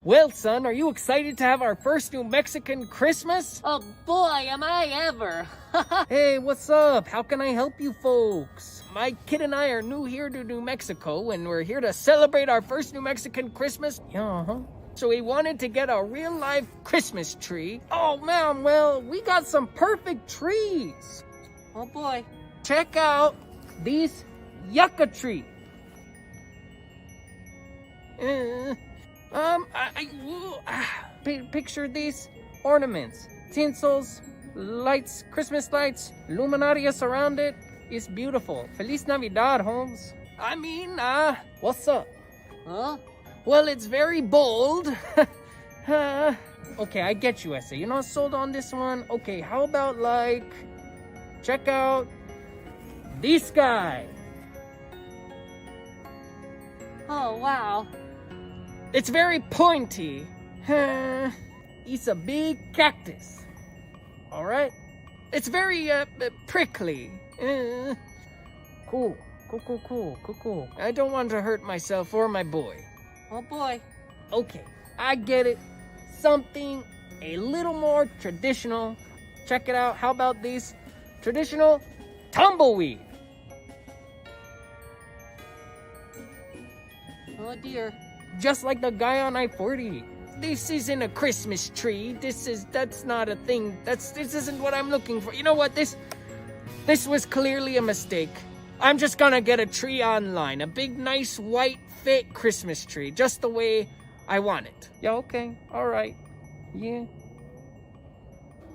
Well, son, are you excited to have our first New Mexican Christmas? Oh boy, am I ever! Hey, what's up? How can I help you folks? My kid and I are new here to New Mexico, and we're here to celebrate our first New Mexican Christmas. So we wanted to get a real-life Christmas tree. Oh, man, well, we got some perfect trees. Oh boy. Check out these yucca trees. Picture these ornaments, tinsels, lights, Christmas lights, luminarias around it. It's beautiful. Feliz Navidad, Holmes. What's up? Huh? Well, it's very bold. Okay, I get you, Essay. You're not sold on this one. Okay, how about check out this guy. Oh wow. It's very pointy. It's a big cactus. All right? It's very prickly. Cool. I don't want to hurt myself or my boy. Oh boy. Okay, I get it. Something a little more traditional. Check it out. How about this? Traditional tumbleweed. Oh dear. Just like the guy on I-40. This isn't a Christmas tree. That's not a thing. This isn't what I'm looking for. You know what? This was clearly a mistake. I'm just gonna get a tree online. A big, nice, white, fit Christmas tree. Just the way I want it. Yeah, okay. All right. Yeah.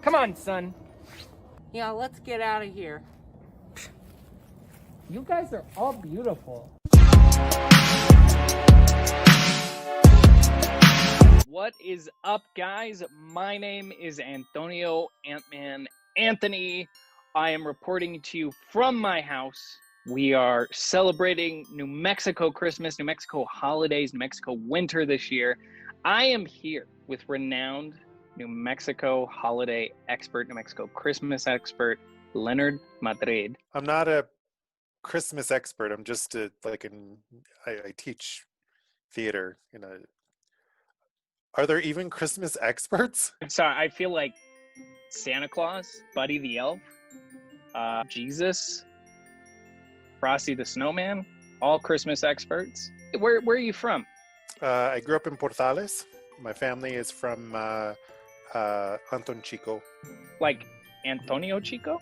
Come on, son. Yeah, let's get out of here. You guys are all beautiful. What is up, guys? My name is Antonio Ant-Man Anthony. I am reporting to you from my house. We are celebrating New Mexico Christmas, New Mexico holidays, New Mexico winter this year. I am here with renowned New Mexico holiday expert, New Mexico Christmas expert, Leonard Madrid. I'm not a Christmas expert. I'm just I teach theater. Are there even Christmas experts? So I feel like Santa Claus, Buddy the Elf, Jesus, Frosty the Snowman, all Christmas experts. Where are you from? I grew up in Portales. My family is from Anton Chico. Like Antonio Chico?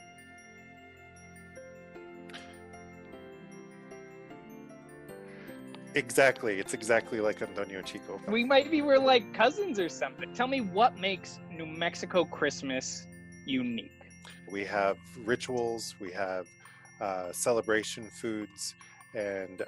Exactly. It's exactly like Antonio Chico. Maybe we're like cousins or something. Tell me what makes New Mexico Christmas unique. We have rituals, we have celebration foods, and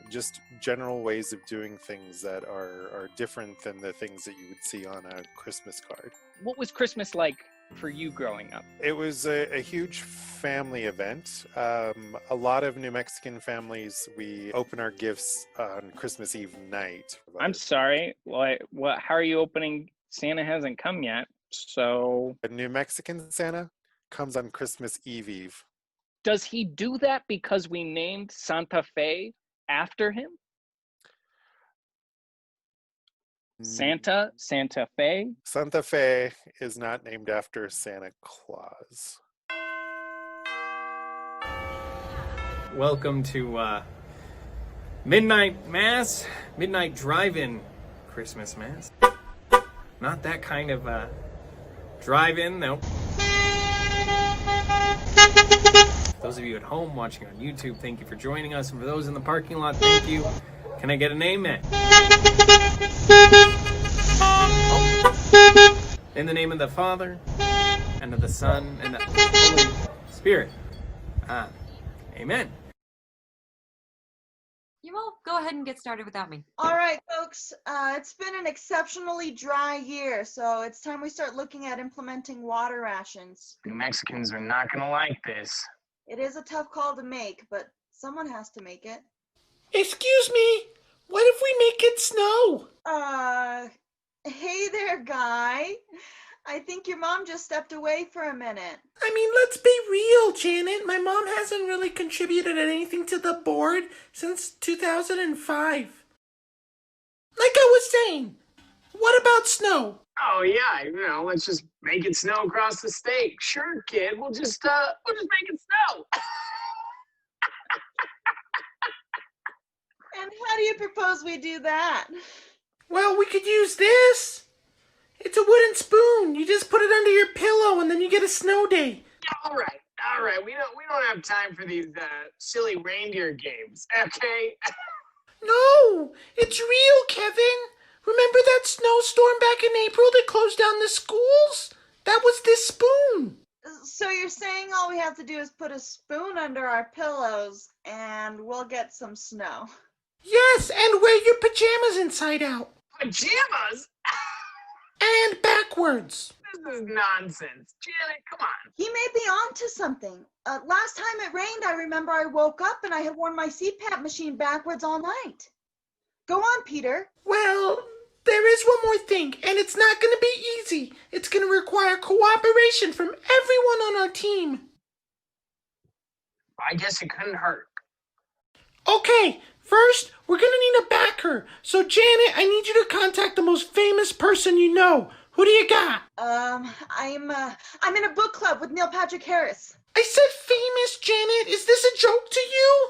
just general ways of doing things that are different than the things that you would see on a Christmas card. What was Christmas like for you growing up? It was a huge family event. A lot of New Mexican families, we open our gifts on Christmas Eve night. I'm sorry. What? How are you opening? Santa hasn't come yet. So A New Mexican Santa comes on Christmas Eve. does he do that because we named Santa Fe after him? Santa Fe? Santa Fe is not named after Santa Claus. Welcome to Midnight Mass, Midnight Drive-In Christmas Mass. Not that kind of drive-in, though. Those of you at home watching on YouTube, thank you for joining us. And for those in the parking lot, thank you. Can I get an amen? Oh. In the name of the Father, and of the Son, and of the Holy Spirit. Amen. You all go ahead and get started without me. All right, folks, it's been an exceptionally dry year, so it's time we start looking at implementing water rations. New Mexicans are not gonna like this. It is a tough call to make, but someone has to make it. Excuse me, what if we make it snow? Hey there, guy. I think your mom just stepped away for a minute. I mean, let's be real, Janet. My mom hasn't really contributed anything to the board since 2005. Like I was saying, What about snow? Oh yeah, let's just make it snow across the state. Sure, kid. We'll just make it snow. And how do you propose we do that? Well, we could use this. It's a wooden spoon. You just put it under your pillow and then you get a snow day. All right. We don't have time for these silly reindeer games. Okay. No, it's real, Kevin. Remember that snowstorm back in April that closed down the schools? That was this spoon. So you're saying all we have to do is put a spoon under our pillows and we'll get some snow? Yes, and wear your pajamas inside out. Pajamas? And backwards. This is nonsense. Janet, come on. He may be onto something. Last time it rained, I remember I woke up and I had worn my CPAP machine backwards all night. Go on, Peter. Well, there is one more thing, and it's not going to be easy. It's going to require cooperation from everyone on our team. I guess it couldn't hurt. Okay, first, we're going to need a backer. So, Janet, I need you to contact the most famous person you know. Who do you got? I'm in a book club with Neil Patrick Harris. I said famous, Janet. Is this a joke to you?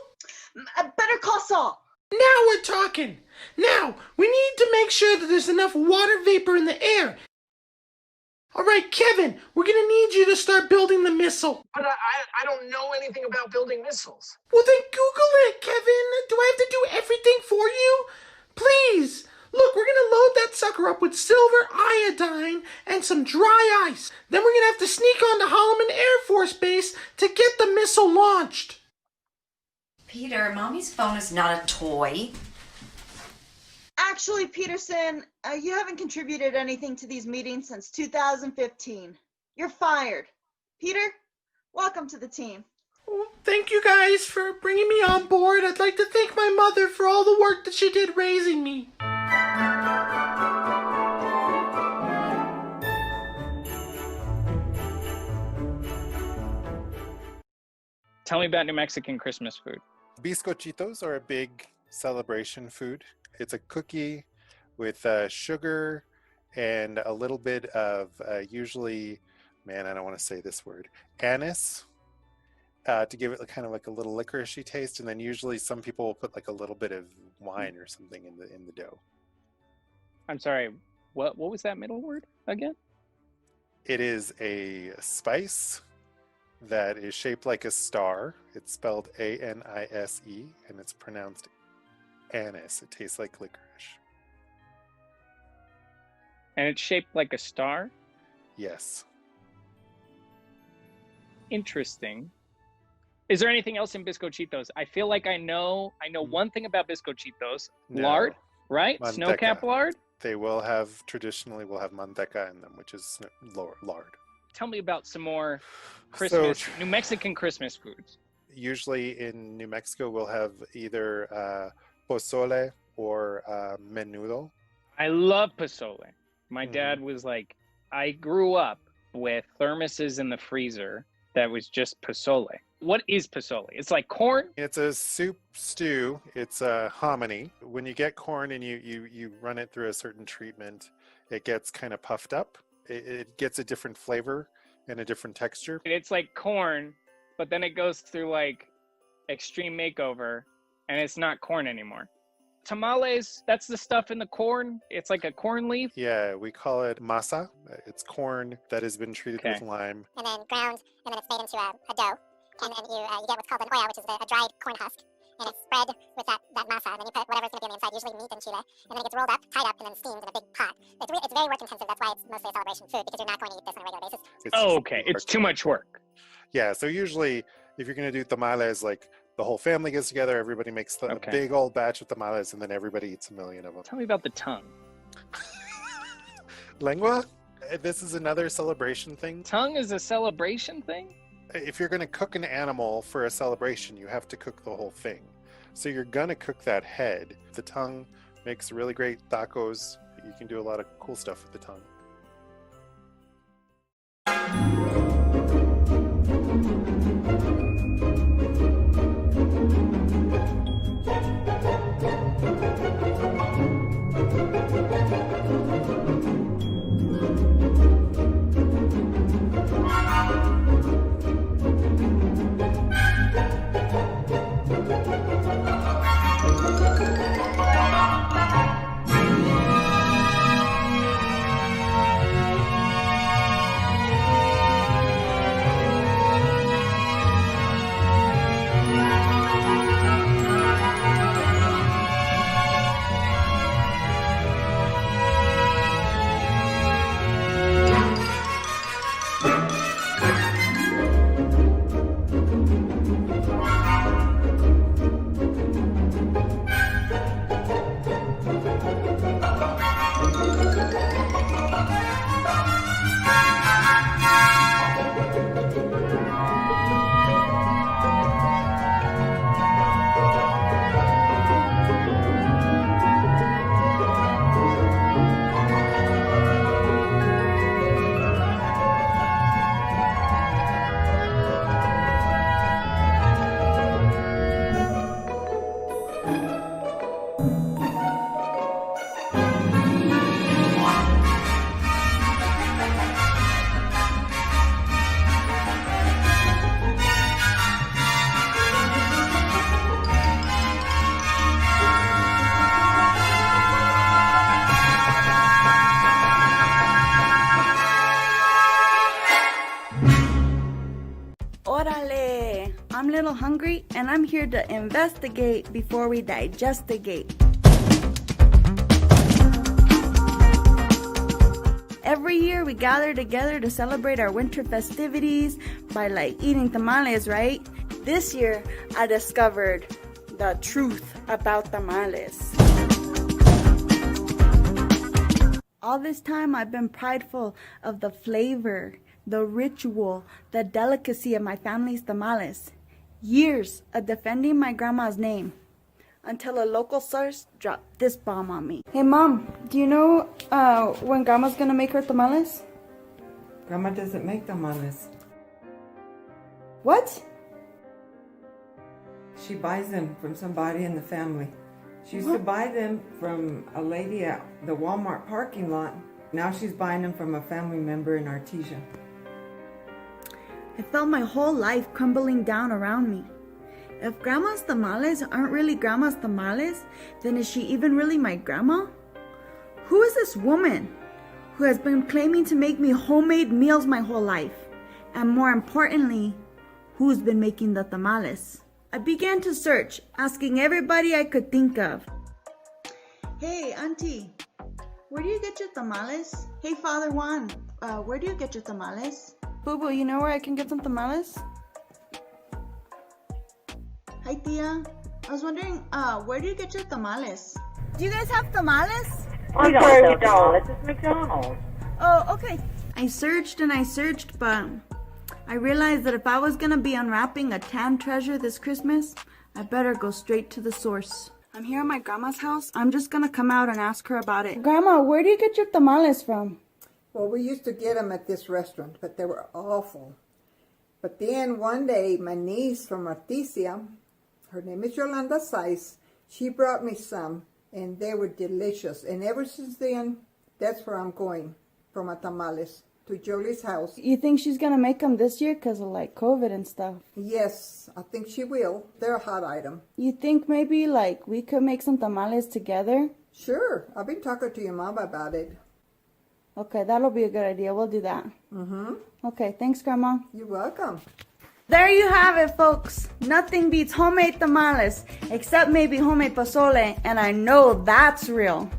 Better call Saul. Now we're talking. Now, we need to make sure that there's enough water vapor in the air. All right, Kevin, we're going to need you to start building the missile. But I don't know anything about building missiles. Well, then Google it, Kevin. Do I have to do everything for you? Please. Look, we're going to load that sucker up with silver iodine and some dry ice. Then we're going to have to sneak onto Holloman Air Force Base to get the missile launched. Peter, Mommy's phone is not a toy. Actually, Peterson, you haven't contributed anything to these meetings since 2015. You're fired. Peter, welcome to the team. Well, thank you guys for bringing me on board. I'd like to thank my mother for all the work that she did raising me. Tell me about New Mexican Christmas food. Bizcochitos are a big celebration food. It's a cookie with sugar and a little bit of usually, man, I don't want to say this word, anise, to give it kind of like a little licoricey taste. And then usually some people will put like a little bit of wine or something in the dough. I'm sorry, what was that middle word again? It is a spice that is shaped like a star. It's spelled A-N-I-S-E, and it's pronounced anise. It tastes like licorice. And it's shaped like a star? Yes. Interesting. Is there anything else in Bizcochitos? I feel like I know one thing about Bizcochitos. No. Lard, right? Manteca. Snowcap lard? They traditionally will have manteca in them, which is lard. Tell me about some more Christmas, So- New Mexican Christmas foods. Usually in New Mexico, we'll have either pozole or menudo. I love pozole. My Mhm. dad was like, I grew up with thermoses in the freezer that was just pozole. What is pozole? It's like corn? It's a soup stew. It's a hominy. When you get corn and you run it through a certain treatment, it gets kind of puffed up. It gets a different flavor and a different texture. It's like corn, but then it goes through like extreme makeover and it's not corn anymore. Tamales, that's the stuff in the corn. It's like a corn leaf. Yeah, we call it masa. It's corn that has been treated Okay. with lime. and then ground, and then it's made into a dough. And then you get what's called an olla, which is a dried corn husk. And it's spread with that masa, and then you put whatever's going to be on the inside, usually meat and chile. And then it gets rolled up, tied up, and then steamed in a big pot. It's very work intensive. That's why it's mostly a celebration food, because you're not going to eat this on a regular basis. It's Oh, just okay. work. It's too much work. Yeah, so usually if you're going to do tamales, like the whole family gets together, everybody makes a Okay. big old batch of tamales, and then everybody eats a million of them. Tell me about the tongue. Lengua? This is another celebration thing. Tongue is a celebration thing? If you're going to cook an animal for a celebration, you have to cook the whole thing. So you're going to cook that head. The tongue makes really great tacos. You can do a lot of cool stuff with the tongue. Orale! I'm a little hungry and I'm here to investigate before we digestigate. Every year we gather together to celebrate our winter festivities by eating tamales, right? This year I discovered the truth about tamales. All this time I've been prideful of the flavor, the ritual, the delicacy of my family's tamales. Years of defending my grandma's name until a local source dropped this bomb on me. Hey Mom, do you know when Grandma's gonna make her tamales? Grandma doesn't make tamales. What? She buys them from somebody in the family. She used to buy them from a lady at the Walmart parking lot. Now she's buying them from a family member in Artesia. I felt my whole life crumbling down around me. If Grandma's tamales aren't really Grandma's tamales, then is she even really my grandma? Who is this woman who has been claiming to make me homemade meals my whole life? And more importantly, who's been making the tamales? I began to search, asking everybody I could think of. Hey, Auntie, where do you get your tamales? Hey, Father Juan, where do you get your tamales? Boo-boo, you know where I can get some tamales? Hi, Tia. I was wondering, where do you get your tamales? Do you guys have tamales? I'm sorry, we don't. It's McDonald's. Oh, okay. I searched and I searched, but I realized that if I was gonna be unwrapping a tan treasure this Christmas, I better go straight to the source. I'm here at my grandma's house. I'm just gonna come out and ask her about it. Grandma, where do you get your tamales from? Well, we used to get them at this restaurant, but they were awful. But then one day, my niece from Artesia, her name is Yolanda Saiz, she brought me some, and they were delicious. And ever since then, that's where I'm going for my tamales, to Jolie's house. You think she's gonna make them this year because of COVID and stuff? Yes, I think she will. They're a hot item. You think maybe we could make some tamales together? Sure, I've been talking to your mom about it. Okay, that'll be a good idea. We'll do that. Okay, thanks, Grandma. You're welcome. There you have it, folks. Nothing beats homemade tamales, except maybe homemade pozole, and I know that's real.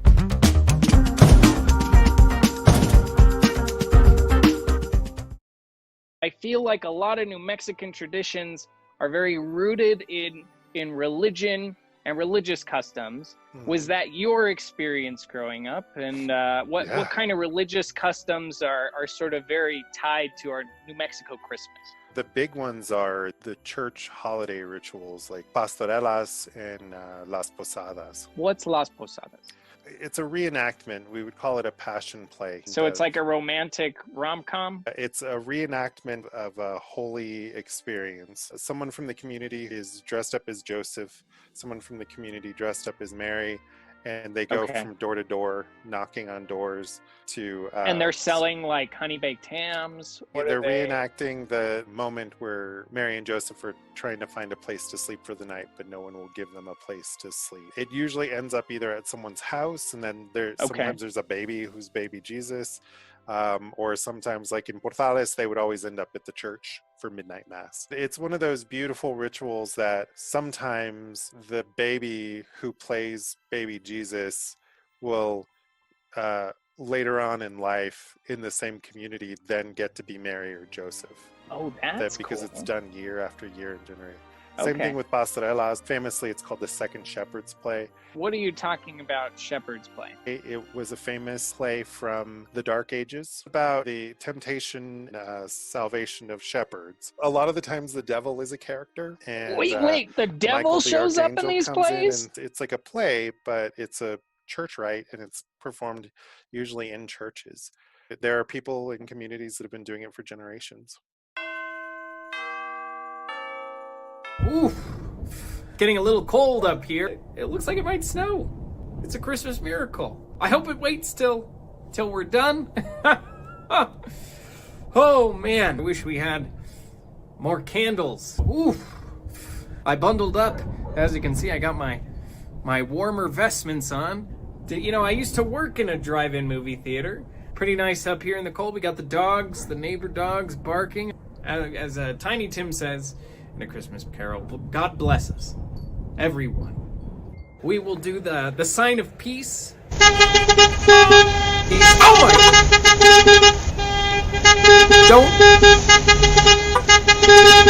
I feel like a lot of New Mexican traditions are very rooted in religion and religious customs. Was that your experience growing up? And what kind of religious customs are sort of very tied to our New Mexico Christmas? The big ones are the church holiday rituals like pastorelas and las posadas. What's las posadas? It's a reenactment. We would call it a passion play. So it's like a romantic rom-com? It's a reenactment of a holy experience. Someone from the community is dressed up as Joseph, someone from the community dressed up as Mary, and they go Okay. from door to door, knocking on doors to. And they're selling like honey baked hams. What They're are they? reenacting the moment where Mary and Joseph are trying to find a place to sleep for the night, but no one will give them a place to sleep. It usually ends up either at someone's house, and then sometimes there's a baby who's baby Jesus, or sometimes, like in Portales, they would always end up at the church for midnight mass. It's one of those beautiful rituals that sometimes the baby who plays baby Jesus will later on in life in the same community then get to be Mary or Joseph. Oh, that's because cool. it's done year after year in generation. Same thing with Pastorelas. Famously, it's called the Second Shepherd's Play. What are you talking about, Shepherd's Play? It was a famous play from the Dark Ages about the temptation, salvation of shepherds. A lot of the times the devil is a character. And, wait, the devil Michael the shows up in Archangel these comes in, plays? and it's like a play, but it's a church rite, and it's performed usually in churches. There are people in communities that have been doing it for generations. Oof. Getting a little cold up here. It looks like it might snow. It's a Christmas miracle. I hope it waits till we're done. Oh man, I wish we had more candles. Oof. I bundled up. As you can see, I got my warmer vestments on. You know, I used to work in a drive-in movie theater. Pretty nice up here in the cold. We got the dogs, the neighbor dogs barking. As Tiny Tim says in A Christmas Carol, God bless us, everyone. We will do the sign of peace. Oh my!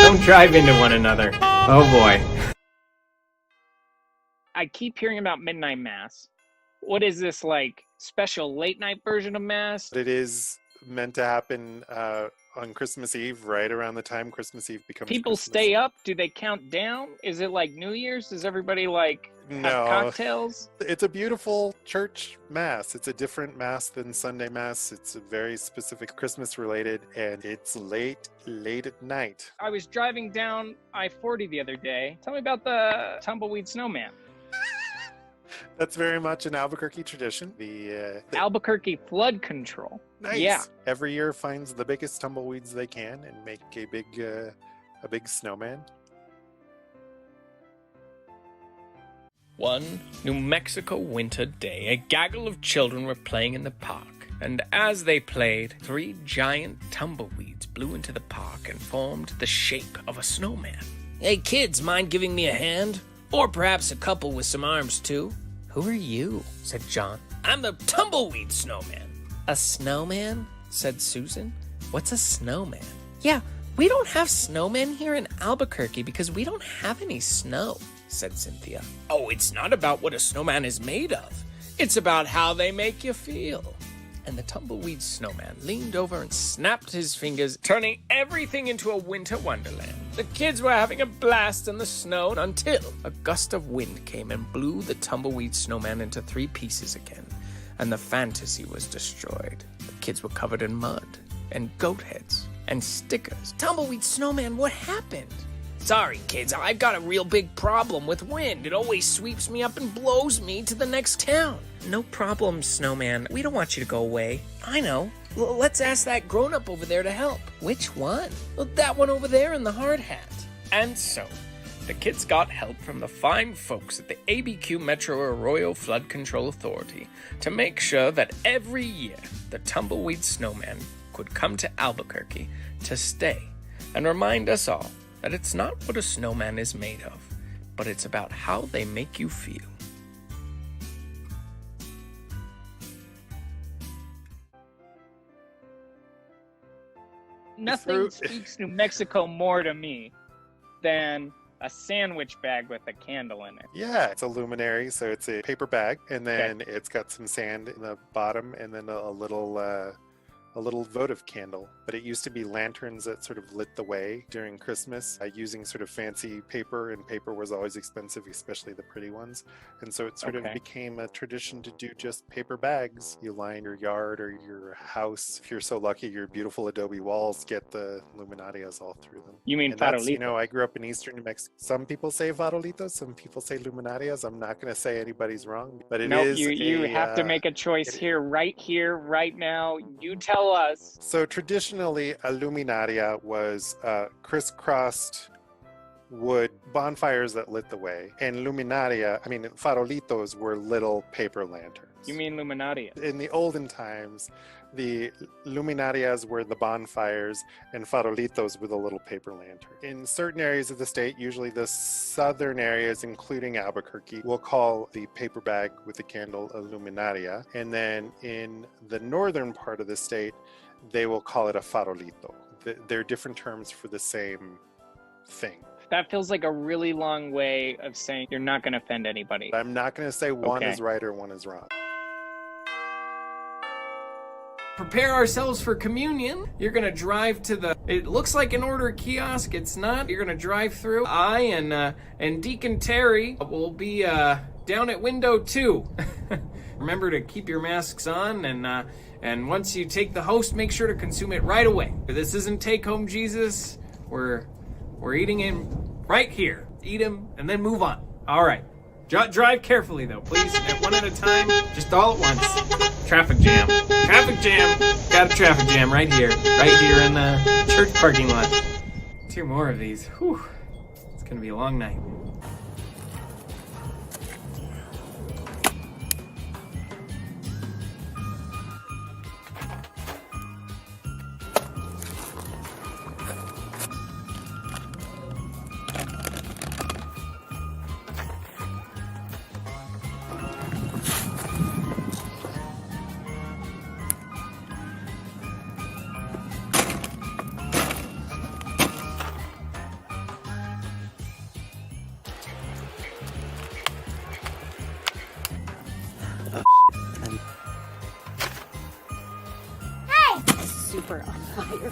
Don't drive into one another. Oh boy. I keep hearing about midnight mass. What is this, like, special late night version of mass? It is meant to happen on Christmas Eve, right around the time Christmas Eve becomes People Christmas. stay up? Do they count down? Is it like New Year's? Does everybody like have cocktails? It's a beautiful church mass. It's a different mass than Sunday mass. It's very specific Christmas related, and it's late at night. I was driving down I-40 the other day. Tell me about the tumbleweed snowman. That's very much an Albuquerque tradition. The Albuquerque flood control. Nice. Yeah. Every year finds the biggest tumbleweeds they can and make a big snowman. One New Mexico winter day, a gaggle of children were playing in the park, and as they played, 3 giant tumbleweeds blew into the park and formed the shape of a snowman. Hey kids, mind giving me a hand? Or perhaps a couple with some arms too? Who are you? Said John. I'm the tumbleweed snowman. A snowman? Said Susan. What's a snowman? Yeah, we don't have snowmen here in Albuquerque because we don't have any snow, said Cynthia. Oh, it's not about what a snowman is made of. It's about how they make you feel. And the tumbleweed snowman leaned over and snapped his fingers, turning everything into a winter wonderland. The kids were having a blast in the snow until a gust of wind came and blew the tumbleweed snowman into 3 pieces again, and the fantasy was destroyed. The kids were covered in mud and goat heads and stickers. Tumbleweed snowman, what happened? Sorry, kids, I've got a real big problem with wind. It always sweeps me up and blows me to the next town. No problem, Snowman. We don't want you to go away. I know. Let's ask that grown-up over there to help. Which one? Well, that one over there in the hard hat. And so, the kids got help from the fine folks at the ABQ Metro Arroyo Flood Control Authority to make sure that every year the tumbleweed snowman could come to Albuquerque to stay and remind us all that it's not what a snowman is made of, but it's about how they make you feel. Nothing speaks New Mexico more to me than a sandwich bag with a candle in it. Yeah, it's a luminary, so it's a paper bag, and then it's got some sand in the bottom, and then a little a little votive candle. But it used to be lanterns that sort of lit the way during Christmas using sort of fancy paper, and paper was always expensive, especially the pretty ones. And so it sort of became a tradition to do just paper bags. You line your yard or your house. If you're so lucky, your beautiful adobe walls get the luminarias all through them. You mean farolitos? You farolitos? know, I grew up in eastern New Mexico. Some people say farolitos, some people say luminarias. I'm not going to say anybody's wrong, but it is. You have to make a choice here, right now. You tell us. So traditionally, a luminaria was crisscrossed wood bonfires that lit the way, and farolitos were little paper lanterns. You mean luminaria? In the olden times, the luminarias were the bonfires and farolitos were the little paper lantern. In certain areas of the state, usually the southern areas, including Albuquerque, will call the paper bag with the candle a luminaria. And then in the northern part of the state, they will call it a farolito. They're different terms for the same thing. That feels like a really long way of saying you're not going to offend anybody. I'm not going to say one is right or one is wrong. Prepare ourselves for communion. You're gonna drive to it looks like an order kiosk, it's not. You're gonna drive through. I and Deacon Terry will be down at window 2. Remember to keep your masks on, and once you take the host, make sure to consume it right away. This isn't Take Home Jesus. We're eating him right here. Eat him and then move on. All right. Drive carefully though, please. One at a time, just all at once. Traffic jam. Traffic jam. Got a traffic jam right here in the church parking lot. 2 more of these. Whew. It's gonna be a long night. Super on fire.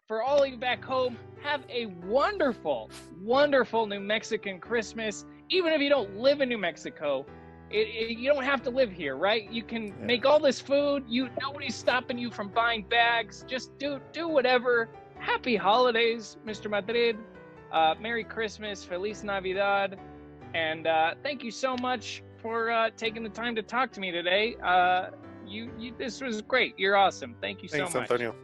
For all of you back home, have a wonderful, wonderful New Mexican Christmas. Even if you don't live in New Mexico, you don't have to live here, right? You can make all this food. Nobody's stopping you from buying bags. Just do whatever. Happy holidays, Mr. Madrid. Merry Christmas, Feliz Navidad, and thank you so much for taking the time to talk to me today. This was great. You're awesome. Thank you so much. Thanks, Antonio.